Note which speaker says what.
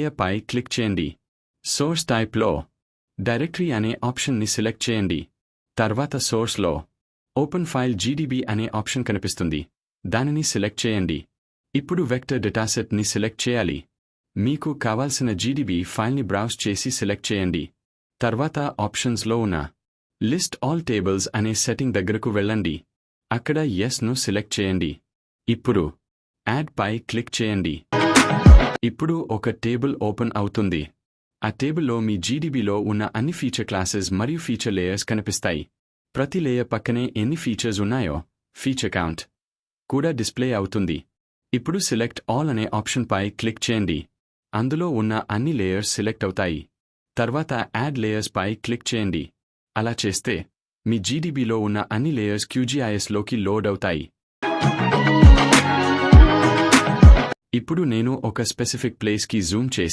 Speaker 1: Layer పై click చేయండి. Source టైప్లో directory అనే ఆప్షన్ని సెలెక్ట్ చేయండి. తర్వాత సోర్స్లో ఓపెన్ ఫైల్ GDB అనే ఆప్షన్ కనిపిస్తుంది. దానిని సెలెక్ట్ చేయండి. ఇప్పుడు వెక్టర్ డేటాసెట్ని సెలెక్ట్ చేయాలి. మీకు కావాల్సిన GDB ఫైల్ని బ్రౌజ్ చేసి సెలెక్ట్ చేయండి. తర్వాత ఆప్షన్స్లో ఉన్న లిస్ట్ ఆల్ టేబుల్స్ అనే సెట్టింగ్ దగ్గరకు వెళ్ళండి. అక్కడ యెస్ను సెలెక్ట్ చేయండి. ఇప్పుడు యాడ్ పై క్లిక్ చేయండి. ఇప్పుడు ఒక టేబుల్ ఓపెన్ అవుతుంది. ఆ టేబుల్లో మీ GDBలో ఉన్న అన్ని ఫీచర్ క్లాసెస్ మరియు ఫీచర్ లేయర్స్ కనిపిస్తాయి. ప్రతి లేయర్ పక్కనే ఎన్ని ఫీచర్స్ ఉన్నాయో ఫీచర్ కౌంట్ కూడా డిస్ప్లే అవుతుంది. ఇప్పుడు సెలెక్ట్ ఆల్ అనే ఆప్షన్ పై క్లిక్ చేయండి. అందులో ఉన్న అన్ని లేయర్స్ సెలెక్ట్ అవుతాయి. తర్వాత యాడ్ లేయర్స్ పై క్లిక్ చేయండి. అలా చేస్తే మీ GDBలో ఉన్న అన్ని లేయర్స్ QGISలోకి లోడ్ అవుతాయి. ఇప్పుడు నేను ఒక స్పెసిఫిక్ ప్లేస్కి జూమ్ చేసి